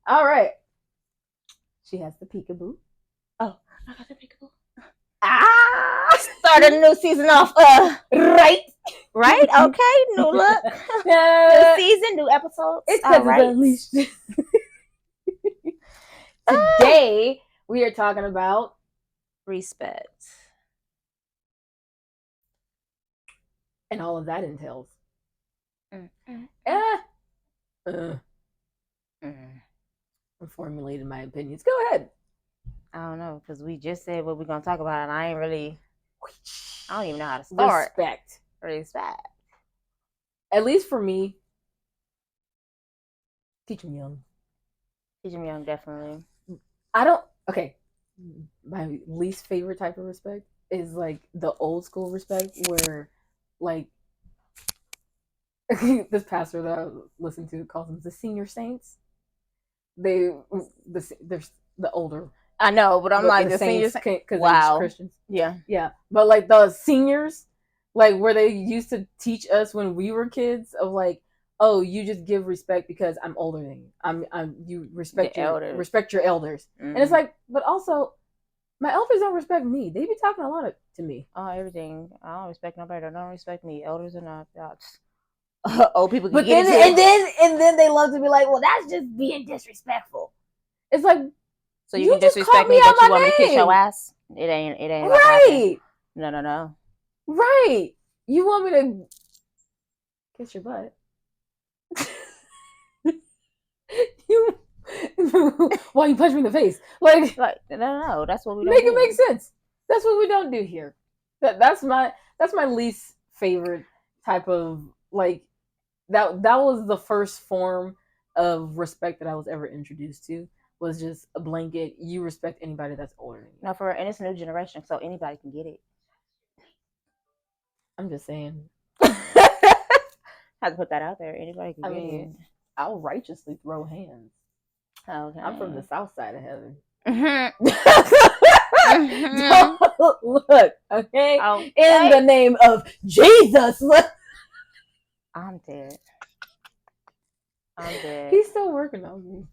All right. She has the peekaboo. Oh, I got the peekaboo. Ah, Start a new season off. Right. Right? Okay, new look. New season, new episodes. It's All because right. it's unleashed. Today we are talking about Respect. and all of that entails. Mm-mm. Eh. Uh, Mm. I formulated my opinions. Go ahead. I don't know, because we just said what we're going to talk about, and I don't even know how to start. Respect. Respect. At least for me, teach them young. Teach them young, definitely. Okay. My least favorite type of respect is like the old school respect where, like, this pastor that I listen to calls them the senior saints. They're the older. I know, but I'm like the seniors. Because Wow. they're Christians. Yeah. Yeah, but like the seniors, like where they used to teach us when we were kids of like, oh, you just give respect because I'm older than you. You respect your elders, and it's like, but also my elders don't respect me. They be talking a lot to me. Oh, everything. I don't respect nobody. They don't respect me. Elders or not. Old people can But get and then they love to be like, well, that's just being disrespectful. It's like, so you can disrespect me, but you want me to kiss your ass? It ain't right. No. Right. You want me to kiss your butt? You why you punch me in the face? Like no, that's what we make it make sense. That's what we don't do here. That's my least favorite type of like that was the first form of respect that I was ever introduced to, was just a blanket, you respect anybody that's older than you. No, and it's a new generation, so anybody can get it. I'm just saying. Have to put that out there. Anybody can get it. I'll righteously throw hands. Okay. I'm from the south side of heaven. Don't look, okay? In the name of Jesus. I'm dead. He's still working on me.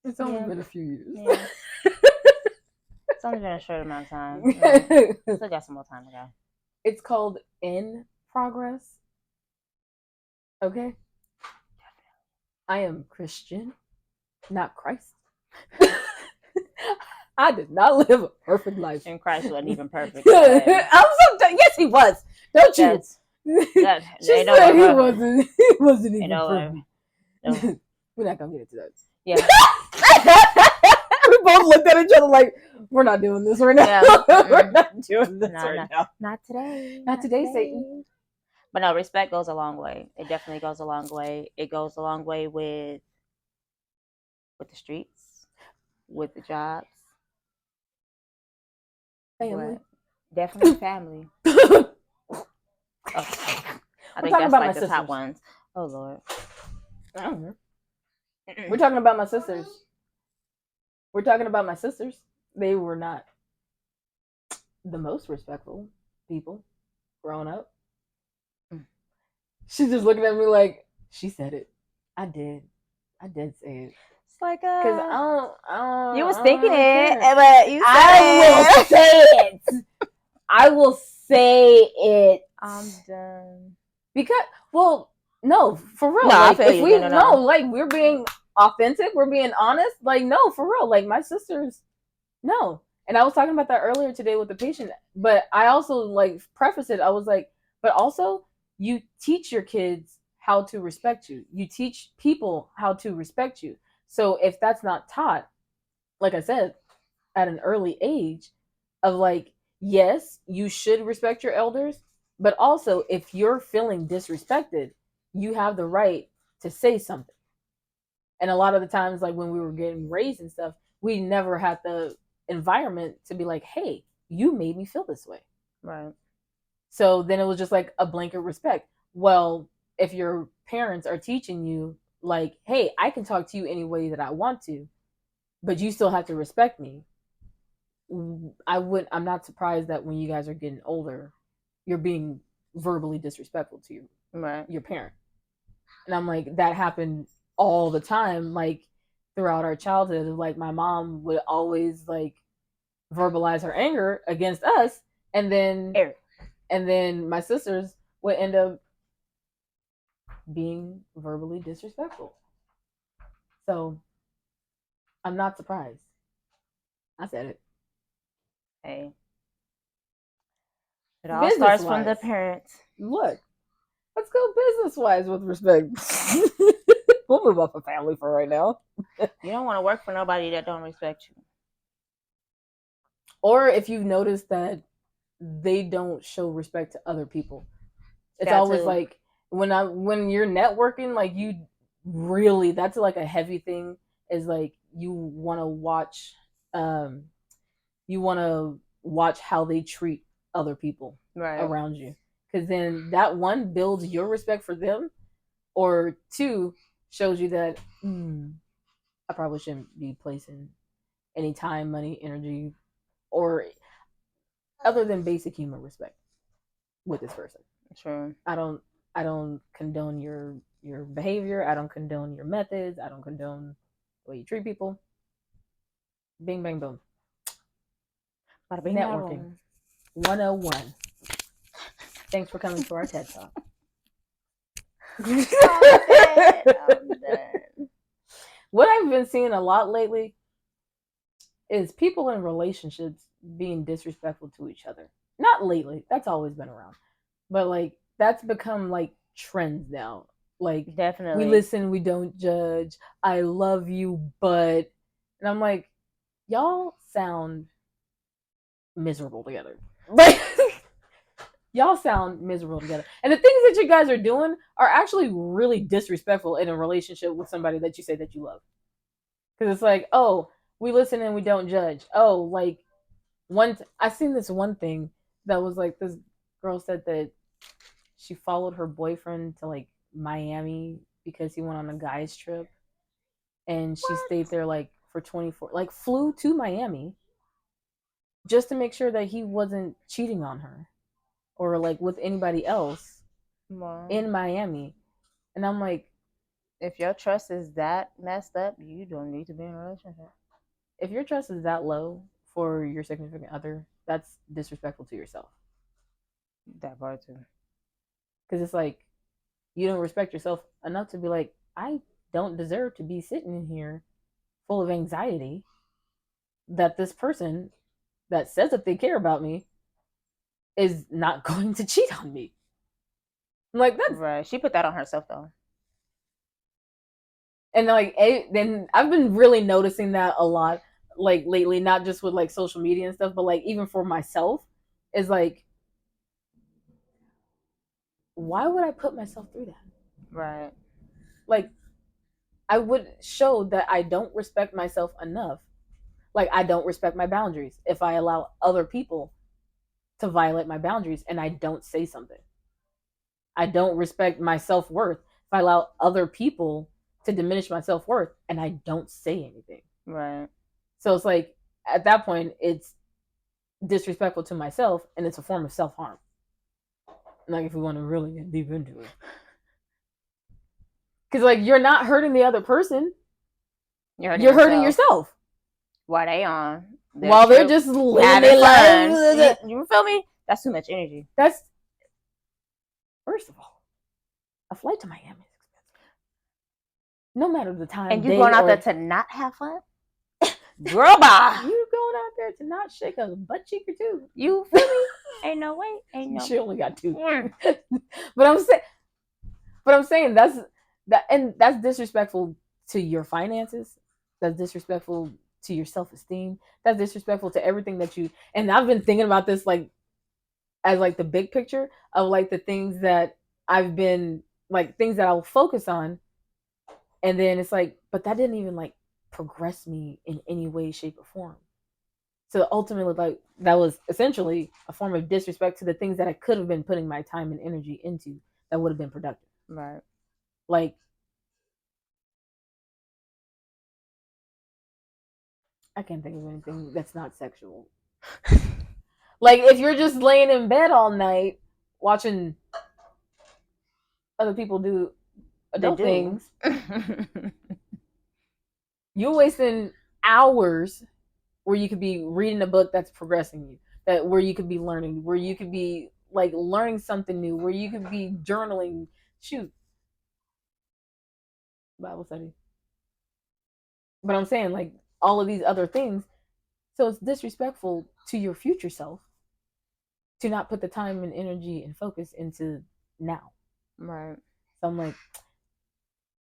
It's only been a few years. Yeah. It's only been a short amount of time. Still got some more time to go. It's called In Progress. Okay? I am Christian, not Christ. I did not live a perfect life. And Christ wasn't even perfect. Yes, he was. Don't you? She said he wasn't. He wasn't even perfect. No. We're not gonna get into that. Yeah. We both looked at each other like, we're not doing this right now. Yeah. We're not doing this right now. Not today. Not today, Satan. But no, respect goes a long way. It definitely goes a long way. It goes a long way with the streets, with the jobs. Family. Definitely family. I think that's like the top ones. Oh, Lord. I don't know. We're talking about my sisters. They were not the most respectful people growing up. She's just looking at me like, she said it. I did say it. It's like, because I don't. You was thinking it, but you said it. I will say it. I'm done. Because, well, no, for real. No, like, I feel you. No. Like, we're being authentic, we're being honest. Like, no, for real. Like, my sisters, no. And I was talking about that earlier today with the patient, but I also like preface it. I was like, but also you teach your kids how to respect you. You teach people how to respect you. So if that's not taught, like I said, at an early age, of like, yes, you should respect your elders, but also if you're feeling disrespected, you have the right to say something. And a lot of the times, like when we were getting raised and stuff, we never had the environment to be like, hey, you made me feel this way. Right. So then it was just like a blanket respect. Well, if your parents are teaching you like, hey, I can talk to you any way that I want to, but you still have to respect me. I'm not surprised that when you guys are getting older, you're being verbally disrespectful to your parent. And I'm like, that happened all the time, like throughout our childhood. Like my mom would always like verbalize her anger against us, and then Eric. my sisters would end up being verbally disrespectful. So I'm not surprised. I said it. Hey. It all starts from the Business-wise. parents. Look, let's go business wise with respect. We'll move off of family for right now. You don't want to work for nobody that don't respect you. Or if you've noticed that they don't show respect to other people. It's That always too. like when you're networking, like you really, that's like a heavy thing, is like you want to watch how they treat other people Right. around you, because then that one builds your respect for them, or two shows you that I probably shouldn't be placing any time, money, energy, or other than basic human respect with this person. True. I don't condone your behavior. I don't condone your methods. I don't condone the way you treat people. Bing bang boom. Networking 101. Thanks for coming to our TED Talk. I'm dead. What I've been seeing a lot lately is people in relationships being disrespectful to each other. Not lately. That's always been around. But like that's become like trends now. Like Definitely. we listen, we don't judge. I love you, but and I'm like, y'all sound miserable together. Like y'all sound miserable together. And the things that you guys are doing are actually really disrespectful in a relationship with somebody that you say that you love. Because it's like, oh, we listen and we don't judge. Oh, like I seen this one thing that was like this girl said that she followed her boyfriend to like Miami because he went on a guy's trip, and she stayed there like for 24, like flew to Miami just to make sure that he wasn't cheating on her or like with anybody else in Miami. And I'm like, if your trust is that messed up, you don't need to be in a relationship. If your trust is that low for your significant other, that's disrespectful to yourself. That part too. Because it's like you don't respect yourself enough to be like, I don't deserve to be sitting in here full of anxiety that this person that says that they care about me is not going to cheat on me. I'm like, that's right. She put that on herself though. And like, then I've been really noticing that a lot, like lately, not just with like social media and stuff, but like even for myself, is like, why would I put myself through that? Right. Like, I would show that I don't respect myself enough. Like, I don't respect my boundaries if I allow other people to violate my boundaries and I don't say something. I don't respect my self-worth if I allow other people to diminish my self-worth and I don't say anything. Right. So it's like, at that point, it's disrespectful to myself and it's a form of self-harm. Like, if we want to really get deep into it. Because, like, you're not hurting the other person. You're hurting yourself. While they on. While they're just living their lives. You feel me? That's too much energy. That's, first of all, a flight to Miami is expensive. No matter the time. And you going out there to not have fun? Girl, bye. You going out there to not shake a butt cheek or two. You feel me? Ain't no way. Ain't no. She only got 2. But I'm saying that's disrespectful to your finances. That's disrespectful to your self-esteem. That's disrespectful to everything that you. And I've been thinking about this like as like the big picture of like the things that I've been like things that I'll focus on, and then it's like, but that didn't even like progress me in any way, shape, or form. So ultimately, like that was essentially a form of disrespect to the things that I could have been putting my time and energy into that would have been productive. Right. Like, I can't think of anything that's not sexual. Like, if you're just laying in bed all night watching other people do adult do. things. You're wasting hours where you could be reading a book that's progressing you, that where you could be learning, where you could be like learning something new, where you could be journaling. Shoot, Bible study. But I'm saying like all of these other things. So it's disrespectful to your future self to not put the time and energy and focus into now. Right. So I'm like,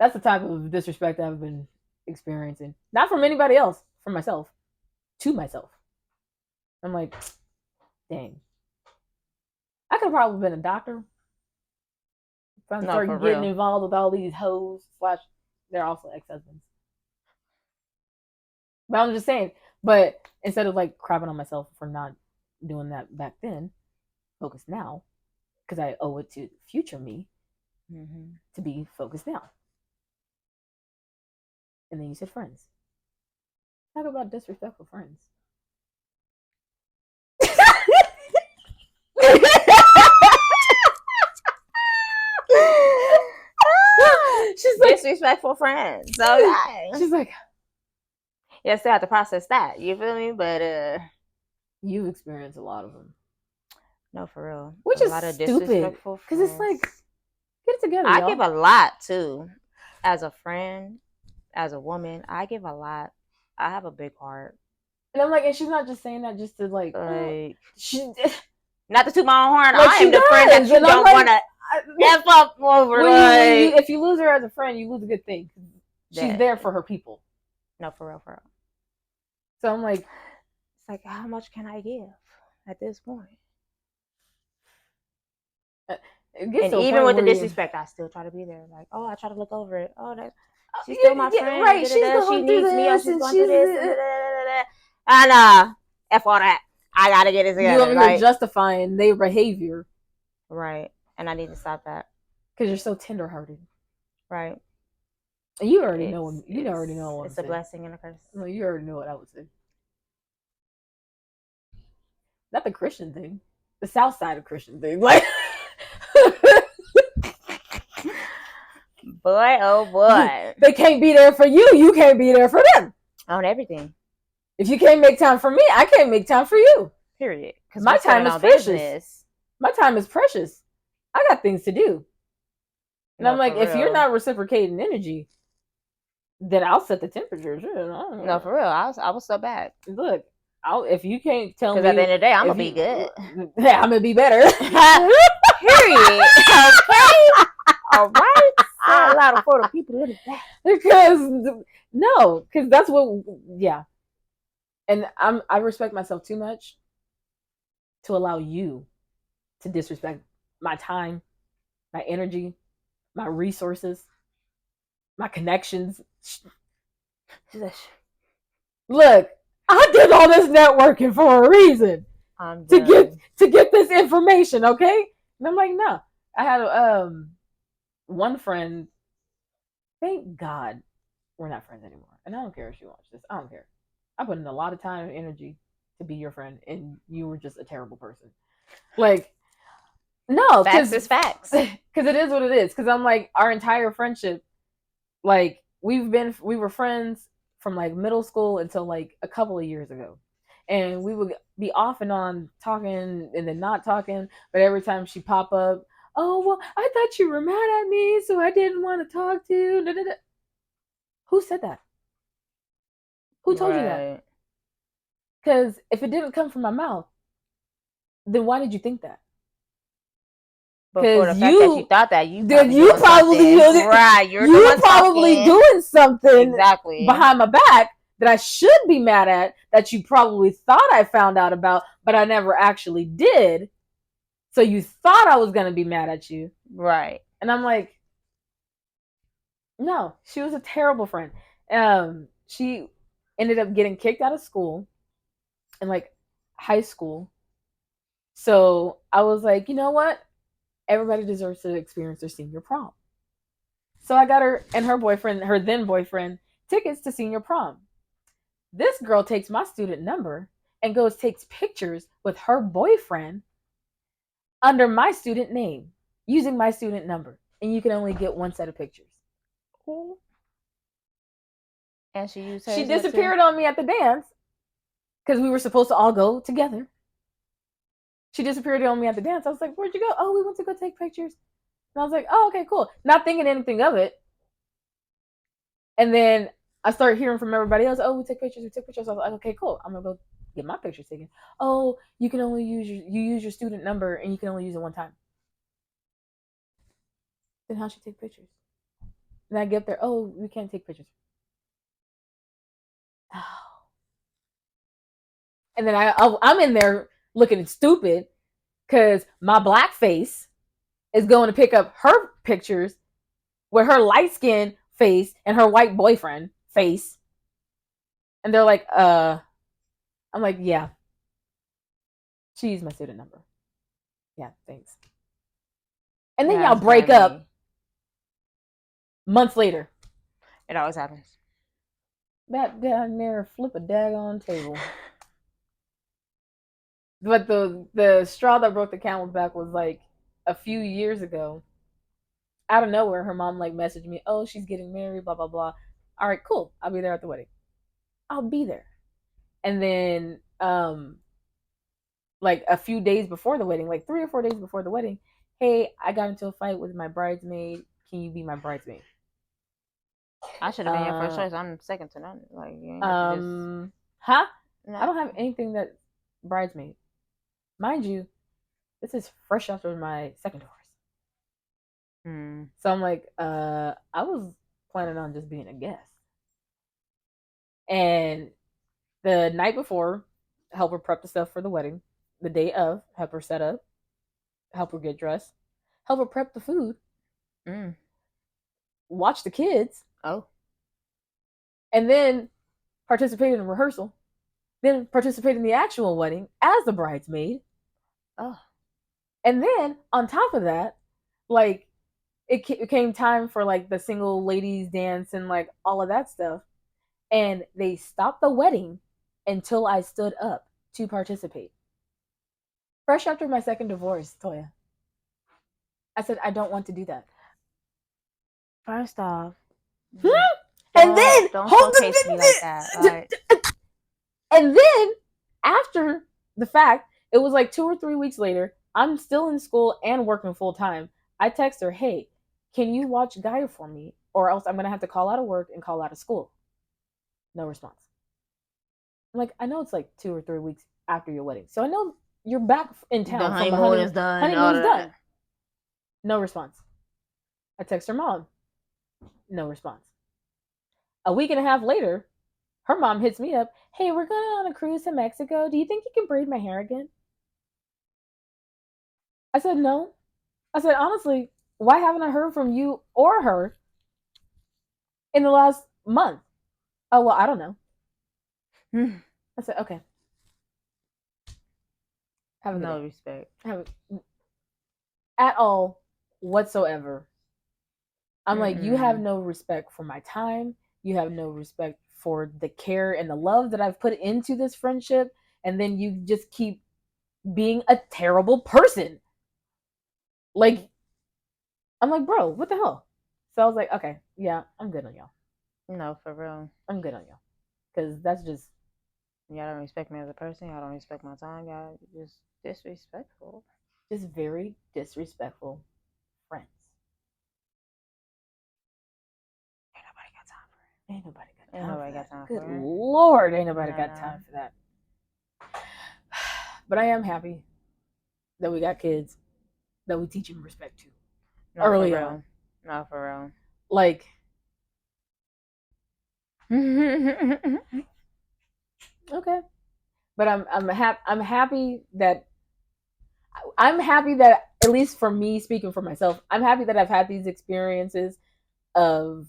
that's the type of disrespect I've been experiencing. Not from anybody else, from myself, to myself. I'm like, dang. I could have probably been a doctor. If I start getting involved with all these hoes, slash, they're also ex-husbands. But I'm just saying, but instead of like crapping on myself for not doing that back then, focus now, because I owe it to future me to be focused now. And then you said friends. Talk about disrespectful friends. She's like, disrespectful friends. Okay. She's like, yeah, still have to process that. You feel me? But you've experienced a lot of them. No, for real. Which is stupid. Because it's like, get it together. I give a lot too. As a friend, as a woman, I give a lot. I have a big heart. And I'm like, and she's not just saying that just to like she, not to toot my own horn. Like I am the friend that you don't want to F up over. Like, if you lose her as a friend, you lose a good thing. She's there for her people. No, for real, for real. So I'm like, it's like, how much can I give at this point? And even with the disrespect, I still try to be there. Like, oh, I try to look over it. Oh, that she's still my friend. Right? She needs me. Or she's going through this. And F all that. I gotta get it together. You over here justifying their behavior, right? And I need to stop that because you're so tenderhearted, right? And you already know. You already know what it's a blessing and a curse. No, you already know what I would say. Not the Christian thing, the South side of Christian thing, like. Boy, oh boy. They can't be there for you. You can't be there for them. On everything. If you can't make time for me, I can't make time for you. Period. Because my time is precious. My time is precious. I got things to do. And I'm like, if you're not reciprocating energy, then I'll set the temperature. No, for real. I will step back. Look, if you can't tell me. Because at the end of the day, I'm going to be good. Yeah, I'm going to be better. Period. Okay. All right. A lot for the people in the back. Because that's what, yeah. And I respect myself too much to allow you to disrespect my time, my energy, my resources, my connections. Look, I did all this networking for a reason. To get this information, okay? And I'm like, no. I had one friend. Thank God we're not friends anymore. And I don't care if she watches this. I don't care. I put in a lot of time and energy to be your friend, and you were just a terrible person. Like, no. Facts is facts. Because it is what it is. Because I'm like, our entire friendship, like, we were friends from like middle school until like a couple of years ago. And we would be off and on talking and then not talking. But every time she pop up, oh, well, I thought you were mad at me, so I didn't want to talk to you. Da, da, da. Who said that? Who told you that? Because if it didn't come from my mouth, then why did you think that? Because you thought that you probably right. You're probably doing something exactly behind my back that I should be mad at, that you probably thought I found out about, but I never actually did. So you thought I was going to be mad at you. Right. And I'm like, no, she was a terrible friend. She ended up getting kicked out of school in like high school. So I was like, you know what? Everybody deserves to experience their senior prom. So I got her and her then boyfriend, tickets to senior prom. This girl takes my student number and takes pictures with her boyfriend under my student name, using my student number. And you can only get one set of pictures. And she used She hazelnut too? disappeared on me at the dance because we were supposed to all go together. She disappeared on me at the dance. I was like, "Where'd you go?" "Oh, we went to go take pictures." And I was like, "Oh, okay, cool." Not thinking anything of it. And then I started hearing from everybody else, "Oh, we took pictures, we took pictures." I was like, "Okay, cool. I'm gonna go get my pictures taken." "Oh, you can only use your student number and you can only use it one time." Then how'd she take pictures? And I get there, "Oh, we can't take pictures." Oh. And then I'm in there looking stupid because my black face is going to pick up her pictures with her light skinned face and her white boyfriend face. And they're like, I'm like, "Yeah, she used my student number." "Yeah, thanks." And then y'all That's break funny. up months later. It always happens. That down there flip a daggone table. But the straw that broke the camel's back was like a few years ago. Out of nowhere, her mom like messaged me, "Oh, she's getting married, blah blah blah." All right, cool. I'll be there at the wedding. I'll be there. And then like a few days before the wedding, like 3 or 4 days before the wedding, "Hey, I got into a fight with my bridesmaid. Can you be my bridesmaid?" I should have been your first choice. I'm second to none. Like you ain't have to just. Huh? No. I don't have anything that bridesmaid. Mind you, this is fresh after my second divorce. So I'm like, I was planning on just being a guest. And the night before, help her prep the stuff for the wedding. The day of, help her set up, help her get dressed, help her prep the food, watch the kids. Oh. And then participate in rehearsal. Then participate in the actual wedding as the bridesmaid. Oh. And then on top of that, like it came time for like the single ladies dance and like all of that stuff. And they stopped the wedding until I stood up to participate. Fresh after my second divorce, Toya. I said, I don't want to do that. First off, and then don't showcase me like that. Right. And then after the fact, it was like 2 or 3 weeks later. I'm still in school and working full time. I text her, "Hey, can you watch Gaia for me, or else I'm gonna have to call out of work and call out of school." No response. I'm like, I know it's like 2 or 3 weeks after your wedding, so I know you're back in town. The honeymoon is done. Honeymoon's done. No response. I text her mom. No response. A week and a half later, her mom hits me up. "Hey, we're going on a cruise to Mexico. Do you think you can braid my hair again?" I said, "No." I said, "Honestly, why haven't I heard from you or her in the last month?" "Oh, well, I don't know." I said, "Okay." Have a no respect. At all whatsoever. I'm like, you have no respect for my time. You have no respect for the care and the love that I've put into this friendship. And then you just keep being a terrible person. Like, I'm like, bro, what the hell? So I was like, okay, yeah, I'm good on y'all. No, for real. I'm good on y'all. Because that's just. Y'all don't respect me as a person. Y'all don't respect my time. Y'all just disrespectful. Just very disrespectful friends. Ain't nobody got time for it. Good Lord, ain't nobody got time for that. But I am happy that we got kids that we teach them respect to early on. No, for real. Like, okay, but I'm happy that at least for me, speaking for myself, I'm happy that I've had these experiences of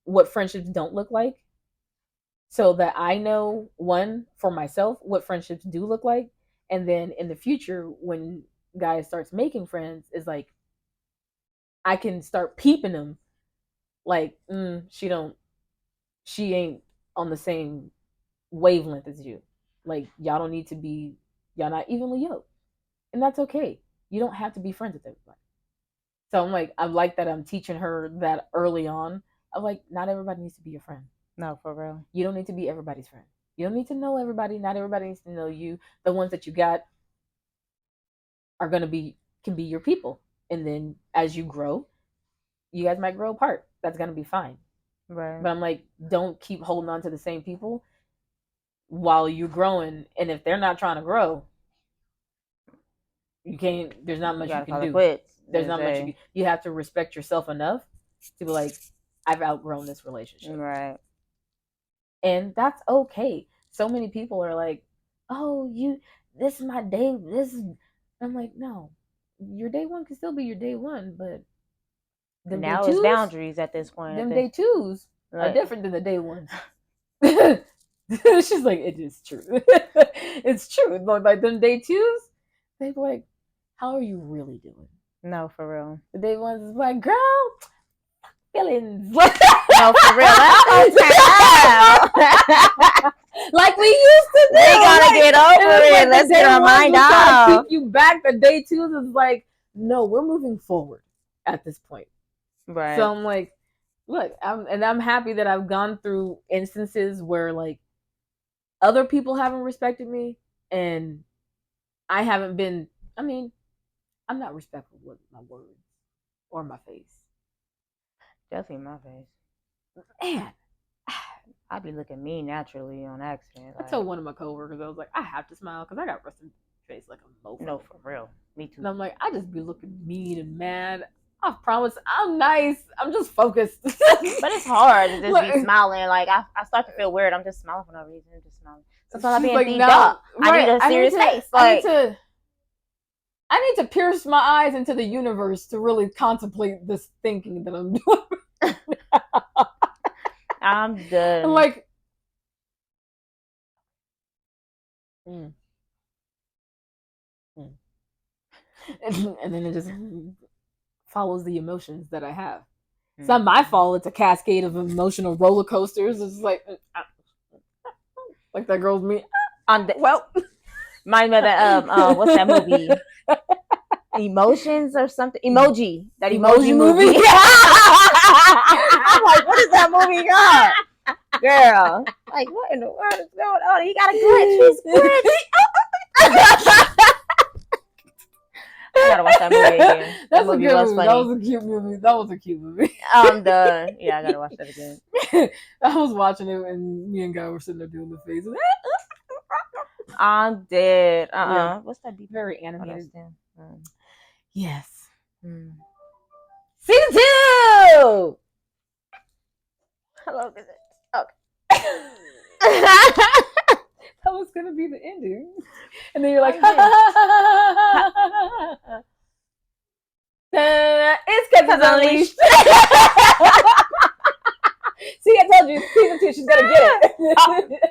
what friendships don't look like, so that I know, one, for myself, what friendships do look like, and then in the future when guys starts making friends, is like I can start peeping them like, she ain't on the same wavelength as you. Like, y'all don't need to be, y'all not evenly yoked, and that's okay. You don't have to be friends with everybody. So I'm like, I like that I'm teaching her that early on, I'm like, not everybody needs to be your friend. No, for real. You don't need to be everybody's friend. You don't need to know everybody. Not everybody needs to know you. The ones that you got are gonna be can be your people. And then as you grow, you guys might grow apart. That's gonna be fine. Right. But I'm like, don't keep holding on to the same people while you're growing. And if they're not trying to grow, you can't. There's not much you can do. Quits. There's not much you have to respect yourself enough to be like, I've outgrown this relationship. Right. And that's okay. So many people are like, oh, this is my day. I'm like, no, your day one can still be your day one, but now it's boundaries at this point. Them day twos are different than the day ones. She's like, it is true. It's true. Like them day twos, they be like, how are you really doing? No, for real. The day ones is like, girl, feelings. No, for real. Like we used to do. We gotta get over it. Let's get our mind off. Keep you back. The day twos is like, no, we're moving forward at this point. Right. So I'm like, look, I'm happy that I've gone through instances where like other people haven't respected me and I haven't been. I mean, I'm not respectful with my words or my face. Definitely my face. Man, I be looking mean naturally on accident. I told one of my coworkers, I was like, I have to smile because I got resting face like a mofo. No, for real. Me too. And I'm like, I just be looking mean and mad. I promise I'm nice. I'm just focused. But it's hard to just be smiling. Like I start to feel weird. I'm just smiling for no reason. I'm just smiling. Sometimes I'm being like, deep up. Right. I need a serious face. Like I need to pierce my eyes into the universe to really contemplate this thinking that I'm doing. I'm done. I'm like, and then it just follows the emotions that I have. It's not my fault. It's a cascade of emotional roller coasters. It's like that girl's me. My mother. What's that movie? Emotions or something? Emoji. That emoji movie. I'm like, what is that movie called? Girl. Like, what in the world is going on? You got a glitch. She's glitch. I gotta watch that movie again. That movie was funny. That was a cute movie. I'm done. Yeah, I gotta watch that again. I was watching it and me and Guy were sitting there doing the face. I'm dead. Yeah. What's that? Very animated. Yes. Season 2! Hello, is it? Okay. That was gonna be the ending. And then you're like, it's Kevin's Unleashed. See, I told you, season 2, she's gonna get it.